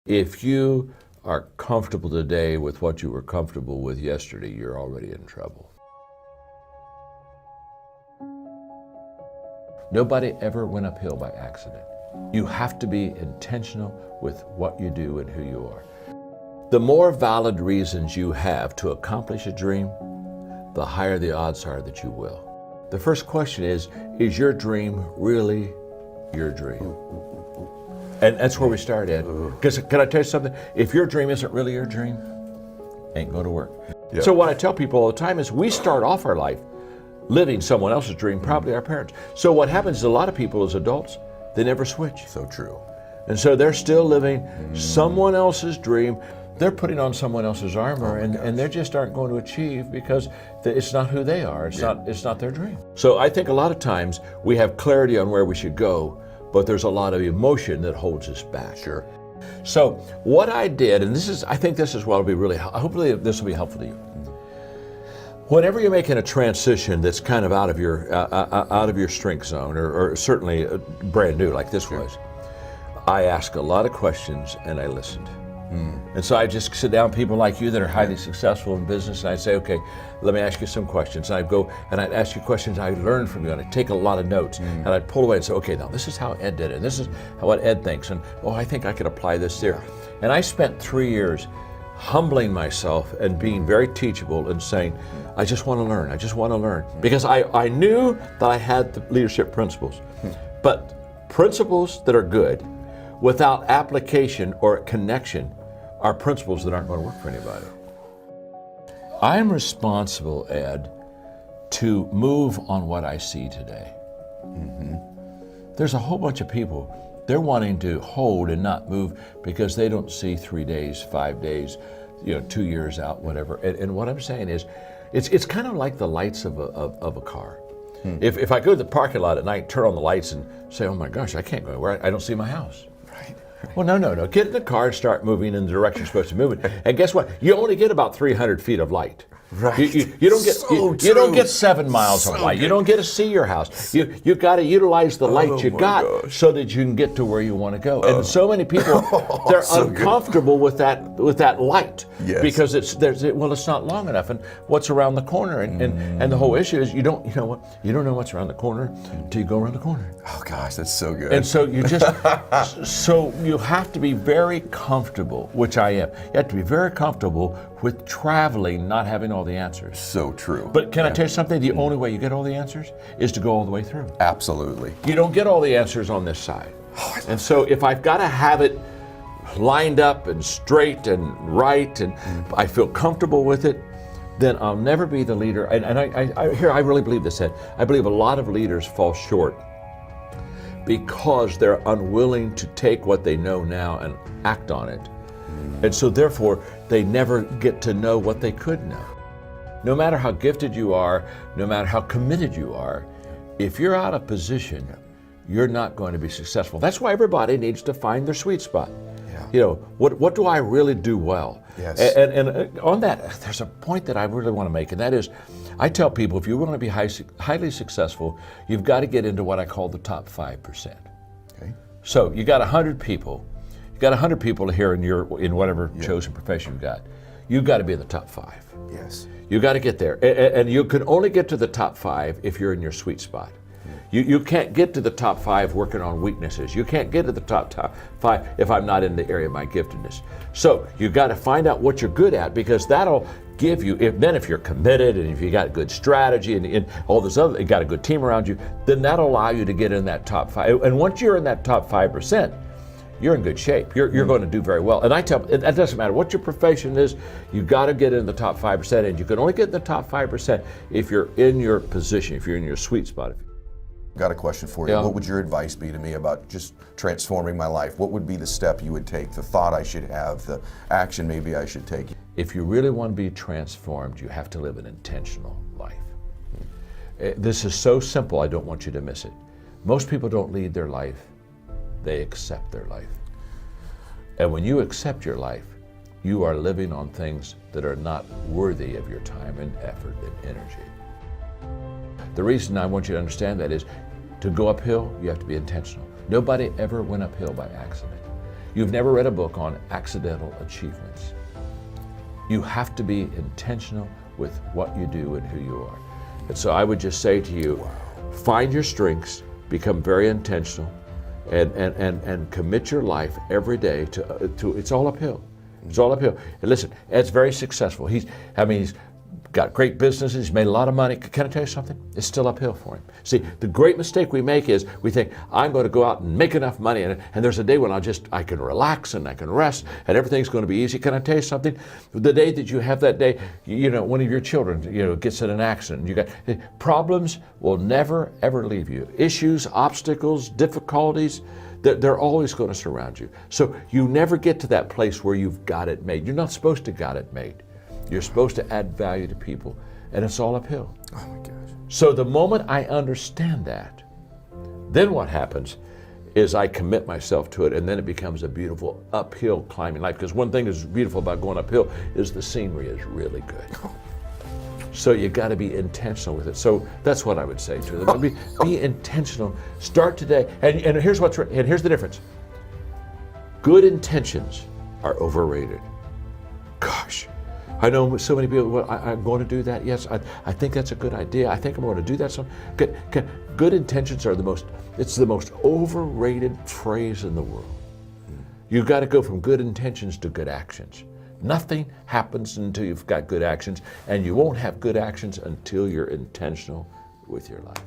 If you are comfortable today with what you were comfortable with yesterday, you're already in trouble. Nobody ever went uphill by accident. You have to be intentional with what you do and who you are. The more valid reasons you have to accomplish a dream, the higher the odds are that you will. The first question is your dream really your dream? And that's where we start, Ed. Because can I tell you something? If your dream isn't really your dream, ain't going to work. Yeah. So what I tell people all the time is we start off our life living someone else's dream, probably our parents. So what happens is a lot of people as adults, they never switch. So true. And so they're still living someone else's dream. They're putting on someone else's armor, and they just aren't going to achieve because it's not who they are. It's not their dream. So I think a lot of times we have clarity on where we should go, but there's a lot of emotion that holds us back. Sure. So what I did, and I think this is what will be really, hopefully this will be helpful to you. Whenever you're making a transition that's kind of out of your strength zone, or certainly brand new like this was, I ask a lot of questions and I listened. And so I just sit down with people like you that are highly successful in business, and I say, okay, let me ask you some questions. And I go and I'd ask you questions I learned from you, and I take a lot of notes, and I'd pull away and say, okay, now this is how Ed did it, and this is what Ed thinks, and I think I could apply this there. And I spent 3 years humbling myself and being very teachable and saying, I just want to learn, I just want to learn. Because I knew that I had the leadership principles, but principles that are good without application or connection are principles that aren't going to work for anybody. I am responsible, Ed, to move on what I see today. There's a whole bunch of people, they're wanting to hold and not move because they don't see 3 days, 5 days, 2 years out, whatever. And what I'm saying is, it's kind of like the lights of a car. If I go to the parking lot at night, turn on the lights and say, oh my gosh, I can't go anywhere, I don't see my house. Well, no. Get in the car and start moving in the direction you're supposed to move in. And guess what? You only get about 300 feet of light. Right. You don't get you don't get 7 miles of light. You don't get to see your house. You got to utilize the light you got so that you can get to where you want to go. And so many people they're uncomfortable with that light because it's not long enough. And what's around the corner? And the whole issue is you don't know what's around the corner until you go around the corner. Oh gosh, that's so good. And so you just so you have to be very comfortable, which I am. You have to be very comfortable with traveling, not having all the answers. So true. But can I tell you something? The only way you get all the answers is to go all the way through. Absolutely. You don't get all the answers on this side. And so if I've got to have it lined up and straight and right, and I feel comfortable with it, then I'll never be the leader. And I really believe this, Ed. I believe a lot of leaders fall short because they're unwilling to take what they know now and act on it. And so therefore, they never get to know what they could know. No matter how gifted you are, no matter how committed you are, if you're out of position, you're not going to be successful. That's why everybody needs to find their sweet spot. What do I really do well? Yes. And on that, there's a point that I really want to make, and that is, I tell people, if you want to be highly successful, you've got to get into what I call the top 5%. Okay. So you got 100 people. You got 100 people here in whatever chosen profession you've got. You've got to be in the top 5. Yes. You got to get there, and you can only get to the top 5 if you're in your sweet spot. You can't get to the top 5 working on weaknesses. You can't get to the top 5 if I'm not in the area of my giftedness. So you got to find out what you're good at, because that'll give you, if you're committed and if you got a good strategy and all this other, you got a good team around you, then that'll allow you to get in that top 5. And once you're in that top 5%, you're in good shape. You're going to do very well. And I tell them, it doesn't matter what your profession is, you got to get in the top 5%, and you can only get in the top 5% if you're in your position, if you're in your sweet spot. Got a question for you. What would your advice be to me about just transforming my life? What would be the step you would take, the thought I should have, the action maybe I should take? If you really want to be transformed, you have to live an intentional life. This is so simple, I don't want you to miss it. Most people don't lead their life, they accept their life. And when you accept your life, you are living on things that are not worthy of your time and effort and energy. The reason I want you to understand that is, to go uphill, you have to be intentional. Nobody ever went uphill by accident. You've never read a book on accidental achievements. You have to be intentional with what you do and who you are. And so I would just say to you, find your strengths, become very intentional, and commit your life every day to it's all uphill. It's all uphill. And listen, Ed's very successful. He's got great businesses, he's made a lot of money. Can I tell you something? It's still uphill for him. See, the great mistake we make is we think, I'm going to go out and make enough money, and there's a day when I can relax and I can rest and everything's going to be easy. Can I tell you something? The day that you have that day, one of your children, gets in an accident, problems will never, ever leave you. Issues, obstacles, difficulties, they're always going to surround you. So you never get to that place where you've got it made. You're not supposed to got it made. You're supposed to add value to people, and it's all uphill. Oh my gosh. So the moment I understand that, then what happens is I commit myself to it, and then it becomes a beautiful uphill climbing life. Because one thing that's beautiful about going uphill is the scenery is really good. So you got to be intentional with it. So that's what I would say to them. Be intentional. Start today. And here's the difference. Good intentions are overrated. Gosh. I know so many people, well, I'm going to do that. Yes, I think that's a good idea. I think I'm going to do that. Good intentions are it's the most overrated phrase in the world. You've got to go from good intentions to good actions. Nothing happens until you've got good actions, and you won't have good actions until you're intentional with your life.